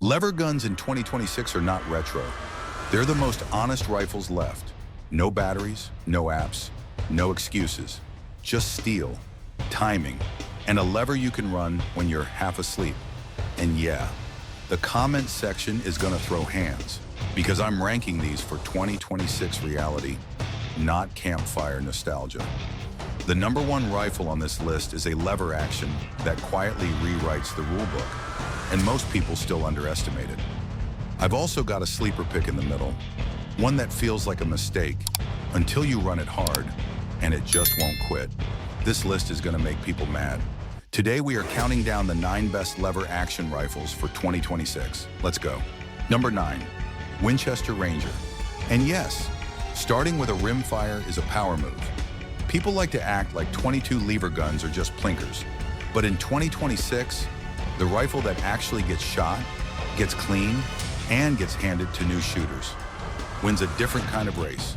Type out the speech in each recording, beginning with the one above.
Lever guns in 2026 are not retro. They're the most honest rifles left. No batteries, no apps, no excuses. Just steel, timing, and a lever you can run when you're half asleep. And yeah, the comment section is gonna throw hands because I'm ranking these for 2026 reality, not campfire nostalgia. The number one rifle on this list is a lever action that quietly rewrites the rulebook, and most people still underestimate it. I've also got a sleeper pick in the middle, one that feels like a mistake until you run it hard, and it just won't quit. This list is gonna make people mad. Today we are counting down the 9 best lever action rifles for 2026. Let's go. Number 9, Winchester Ranger. And yes, starting with a rimfire is a power move. People like to act like 22 lever guns are just plinkers, but in 2026, the rifle that actually gets shot, gets cleaned, and gets handed to new shooters wins a different kind of race.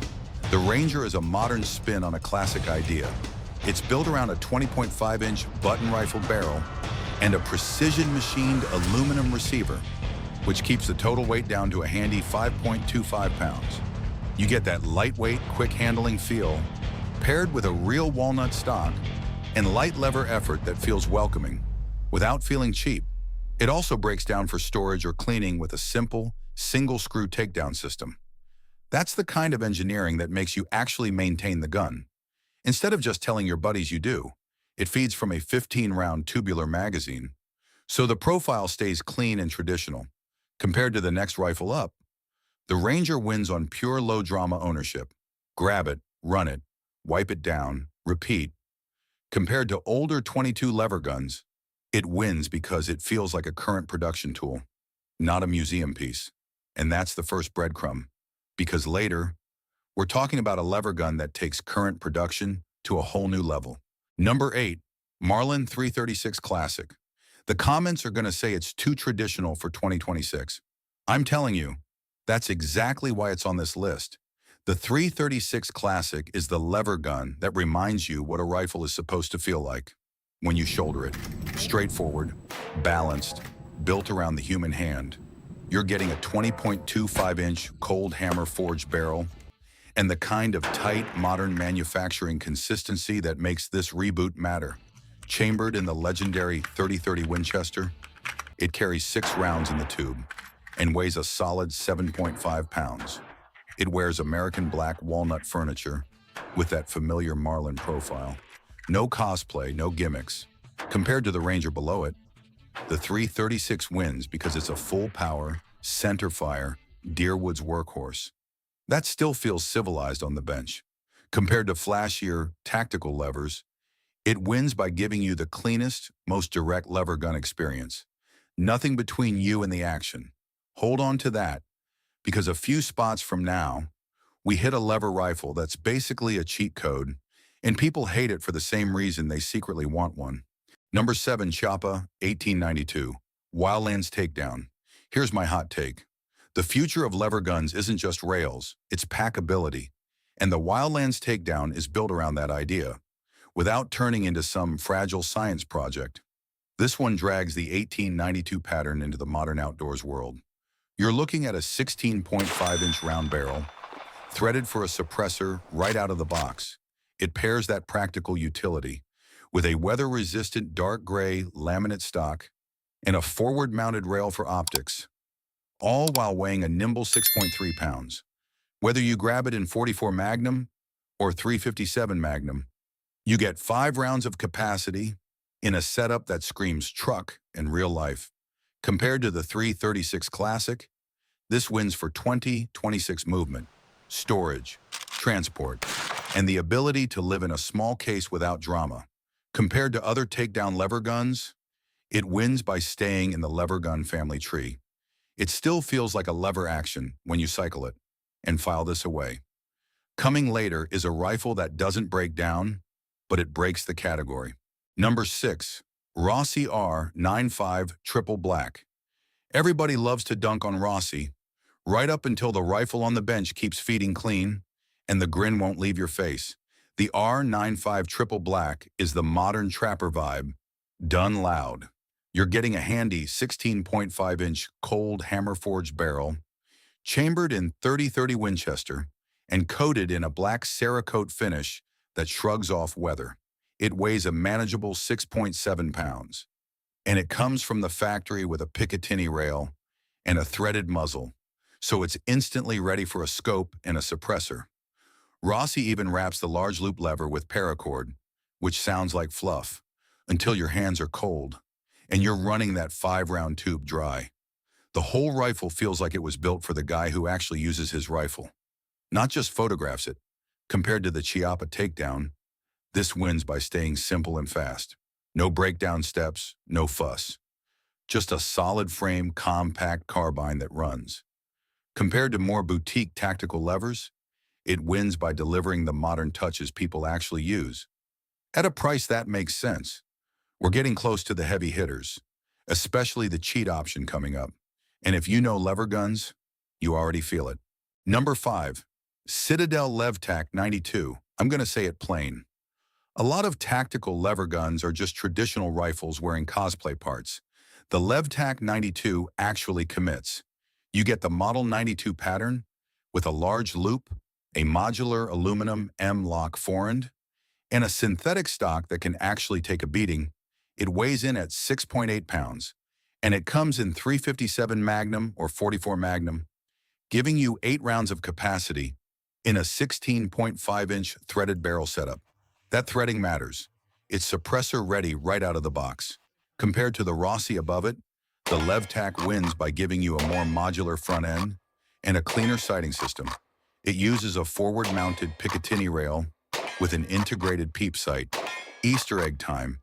The Ranger is a modern spin on a classic idea. It's built around a 20.5-inch button rifle barrel and a precision-machined aluminum receiver, which keeps the total weight down to a handy 5.25 pounds. You get that lightweight, quick-handling feel, paired with a real walnut stock and light lever effort that feels welcoming, without feeling cheap. It also breaks down for storage or cleaning with a simple, single-screw takedown system. That's the kind of engineering that makes you actually maintain the gun. Instead of just telling your buddies you do, it feeds from a 15-round tubular magazine, so the profile stays clean and traditional. Compared to the next rifle up, the Ranger wins on pure low-drama ownership. Grab it, run it, wipe it down, repeat. Compared to older 22 lever guns, it wins because it feels like a current production tool, not a museum piece. And that's the first breadcrumb, because later, we're talking about a lever gun that takes current production to a whole new level. Number 8, Marlin 336 Classic. The comments are going to say it's too traditional for 2026. I'm telling you, that's exactly why it's on this list. The 336 Classic is the lever gun that reminds you what a rifle is supposed to feel like when you shoulder it. Straightforward, balanced, built around the human hand. You're getting a 20.25-inch cold hammer forged barrel and the kind of tight, modern manufacturing consistency that makes this reboot matter. Chambered in the legendary 30-30 Winchester, it carries 6 rounds in the tube and weighs a solid 7.5 pounds. It wears American black walnut furniture with that familiar Marlin profile. No cosplay, no gimmicks. Compared to the Ranger below it, the 336 wins because it's a full-power, center-fire, Deerwood's workhorse. That still feels civilized on the bench. Compared to flashier, tactical levers, it wins by giving you the cleanest, most direct lever gun experience. Nothing between you and the action. Hold on to that, because a few spots from now, we hit a lever rifle that's basically a cheat code, and people hate it for the same reason they secretly want one. Number 7, Chiappa, 1892. Wildlands Takedown. Here's my hot take. The future of lever guns isn't just rails, it's packability. And the Wildlands Takedown is built around that idea, without turning into some fragile science project. This one drags the 1892 pattern into the modern outdoors world. You're looking at a 16.5-inch round barrel, threaded for a suppressor right out of the box. It pairs that practical utility with a weather-resistant dark gray laminate stock and a forward-mounted rail for optics, all while weighing a nimble 6.3 pounds. Whether you grab it in 44 Magnum or 357 Magnum, you get 5 rounds of capacity in a setup that screams truck and real life. Compared to the 336 Classic, this wins for 2026 movement, storage, transport, and the ability to live in a small case without drama. Compared to other takedown lever guns, it wins by staying in the lever gun family tree. It still feels like a lever action when you cycle it. And file this away. Coming later is a rifle that doesn't break down, but it breaks the category. Number 6, Rossi R95 Triple Black. Everybody loves to dunk on Rossi, right up until the rifle on the bench keeps feeding clean and the grin won't leave your face. The R95 Triple Black is the modern trapper vibe, done loud. You're getting a handy 16.5-inch cold hammer-forged barrel, chambered in 30-30 Winchester, and coated in a black Cerakote finish that shrugs off weather. It weighs a manageable 6.7 pounds, and it comes from the factory with a Picatinny rail and a threaded muzzle, so it's instantly ready for a scope and a suppressor. Rossi even wraps the large loop lever with paracord, which sounds like fluff, until your hands are cold, and you're running that 5-round tube dry. The whole rifle feels like it was built for the guy who actually uses his rifle, not just photographs it. Compared to the Chiappa Takedown, this wins by staying simple and fast. No breakdown steps, no fuss. Just a solid frame, compact carbine that runs. Compared to more boutique tactical levers, it wins by delivering the modern touches people actually use. At a price that makes sense. We're getting close to the heavy hitters, especially the cheat option coming up. And if you know lever guns, you already feel it. Number 5, Citadel LevTac 92. I'm going to say it plain. A lot of tactical lever guns are just traditional rifles wearing cosplay parts. The LevTac 92 actually commits. You get the Model 92 pattern with a large loop, a modular aluminum M-lock forend, and a synthetic stock that can actually take a beating. It weighs in at 6.8 pounds, and it comes in 357 Magnum or 44 Magnum, giving you 8 rounds of capacity in a 16.5-inch threaded barrel setup. That threading matters. It's suppressor-ready right out of the box. Compared to the Rossi above it, the LevTac wins by giving you a more modular front end and a cleaner sighting system. It uses a forward-mounted Picatinny rail with an integrated peep sight. Easter egg time.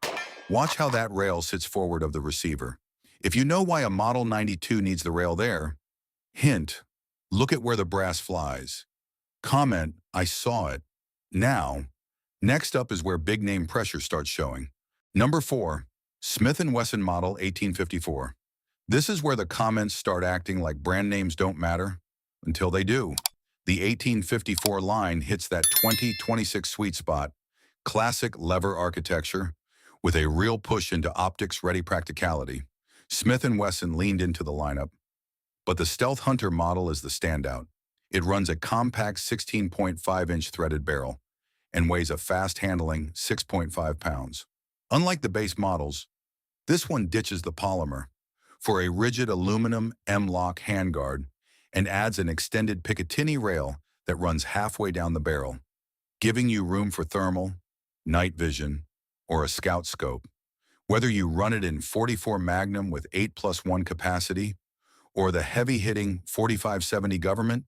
Watch how that rail sits forward of the receiver. If you know why a Model 92 needs the rail there, hint, look at where the brass flies. Comment, I saw it. Now, next up is where big name pressure starts showing. Number 4, Smith Wesson Model 1854. This is where the comments start acting like brand names don't matter until they do. The 1854 line hits that 2026 sweet spot, classic lever architecture, with a real push into optics-ready practicality. Smith & Wesson leaned into the lineup, but the Stealth Hunter model is the standout. It runs a compact 16.5-inch threaded barrel and weighs a fast-handling 6.5 pounds. Unlike the base models, this one ditches the polymer for a rigid aluminum M-lock handguard and adds an extended Picatinny rail that runs halfway down the barrel, giving you room for thermal, night vision, or a scout scope. Whether you run it in 44 Magnum with 8+1 capacity or the heavy-hitting 4570 Government,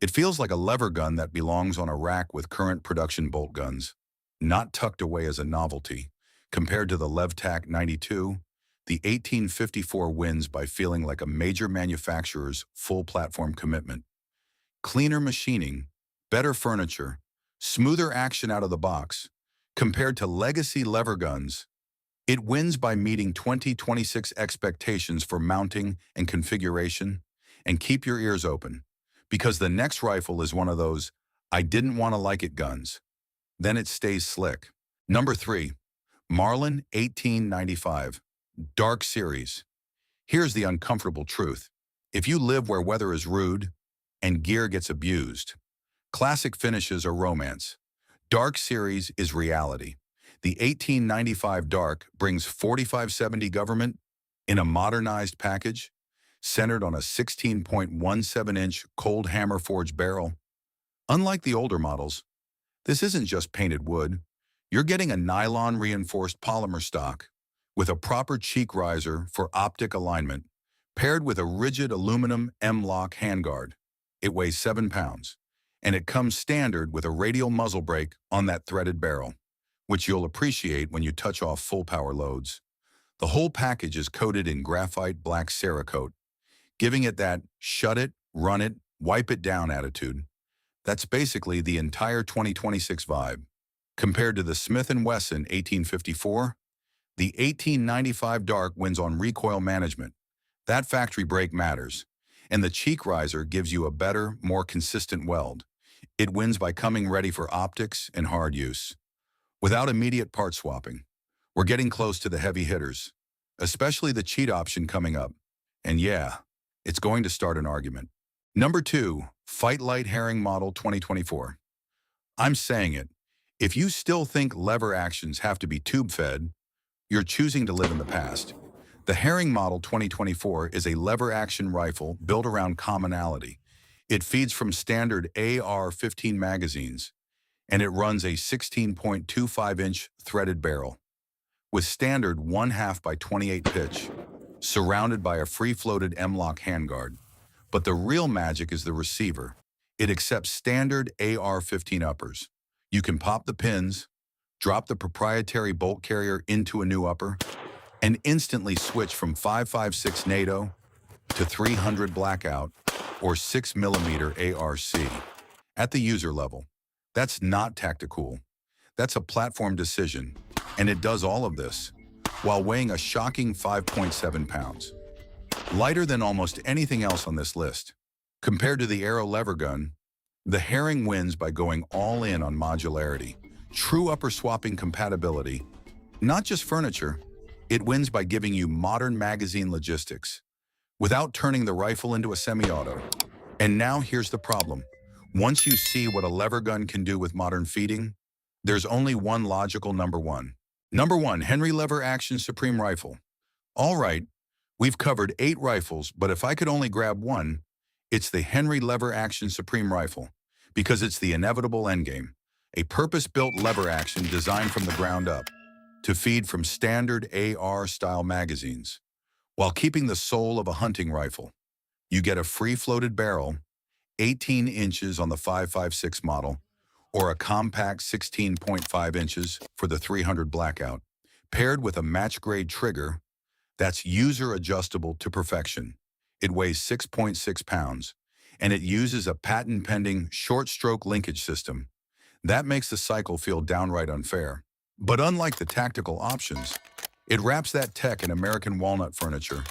it feels like a lever gun that belongs on a rack with current production bolt guns, not tucked away as a novelty. Compared to the LevTac 92, the 1854 wins by feeling like a major manufacturer's full platform commitment. Cleaner machining, better furniture, smoother action out of the box. Compared to legacy lever guns, it wins by meeting 2026 expectations for mounting and configuration. And keep your ears open, because the next rifle is one of those I didn't want to like it guns. Then it stays slick. Number 3, Marlin 1895. Dark Series. Here's the uncomfortable truth. If you live where weather is rude and gear gets abused, classic finishes are romance. Dark Series is reality. The 1895 Dark brings 4570 Government in a modernized package centered on a 16.17-inch cold hammer forged barrel. Unlike the older models, this isn't just painted wood. You're getting a nylon-reinforced polymer stock with a proper cheek riser for optic alignment, paired with a rigid aluminum M-lock handguard. It weighs 7 pounds, and it comes standard with a radial muzzle brake on that threaded barrel, which you'll appreciate when you touch off full power loads. The whole package is coated in graphite black Cerakote, giving it that shut it, run it, wipe it down attitude. That's basically the entire 2026 vibe. Compared to the Smith & Wesson 1854, the 1895 Dark wins on recoil management. That factory brake matters, and the cheek riser gives you a better, more consistent weld. It wins by coming ready for optics and hard use, without immediate part swapping. We're getting close to the heavy hitters. especially the cheat option coming up. And yeah, it's going to start an argument. Number 2, FightLite Herring Model 2024. I'm saying it. If you still think lever actions have to be tube-fed, you're choosing to live in the past. The Herring Model 2024 is a lever-action rifle built around commonality. It feeds from standard AR-15 magazines, and it runs a 16.25-inch threaded barrel with standard 1/2 by 28 pitch, surrounded by a free-floated M-lock handguard. But the real magic is the receiver. It accepts standard AR-15 uppers. You can pop the pins, drop the proprietary bolt carrier into a new upper, and instantly switch from 5.56 NATO to 300 blackout or 6mm ARC at the user level. That's not tactical. That's a platform decision, and it does all of this while weighing a shocking 5.7 pounds. Lighter than almost anything else on this list. Compared to the Arrow lever gun, the Herring wins by going all in on modularity, true upper swapping compatibility. Not just furniture, it wins by giving you modern magazine logistics without turning the rifle into a semi-auto. And now here's the problem. Once you see what a lever gun can do with modern feeding, there's only one logical number one. Number 1, Henry Lever Action Supreme Rifle. All right, we've covered 8 rifles, but if I could only grab one, it's the Henry Lever Action Supreme Rifle, because it's the inevitable endgame, a purpose-built lever action designed from the ground up to feed from standard AR-style magazines, while keeping the soul of a hunting rifle. You get a free-floated barrel, 18 inches on the 5.56 model, or a compact 16.5 inches for the 300 blackout, paired with a match-grade trigger that's user-adjustable to perfection. It weighs 6.6 pounds, and it uses a patent-pending short-stroke linkage system. That makes the cycle feel downright unfair. But unlike the tactical options, it wraps that tech in American walnut furniture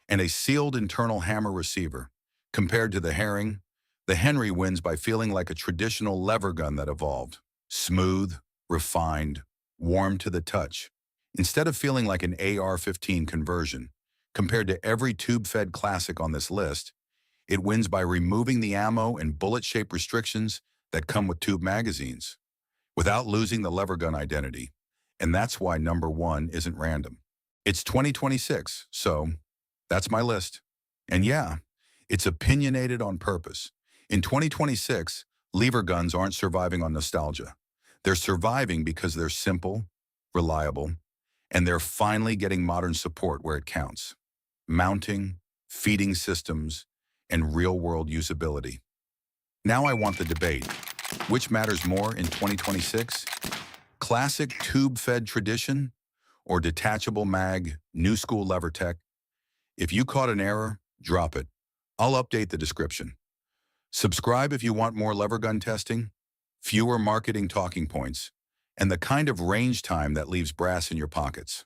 and a sealed internal hammer receiver. Compared to the Herring, the Henry wins by feeling like a traditional lever gun that evolved. Smooth, refined, warm to the touch, instead of feeling like an AR-15 conversion. Compared to every tube-fed classic on this list, it wins by removing the ammo and bullet-shape restrictions that come with tube magazines, without losing the lever gun identity. And that's why number 1 isn't random. It's 2026, so that's my list. And yeah, it's opinionated on purpose. In 2026, lever guns aren't surviving on nostalgia. They're surviving because they're simple, reliable, and they're finally getting modern support where it counts. Mounting, feeding systems, and real-world usability. Now I want the debate. Which matters more in 2026? Classic tube-fed tradition or detachable mag, new school lever tech? If you caught an error, drop it. I'll update the description. Subscribe if you want more lever gun testing, fewer marketing talking points, and the kind of range time that leaves brass in your pockets.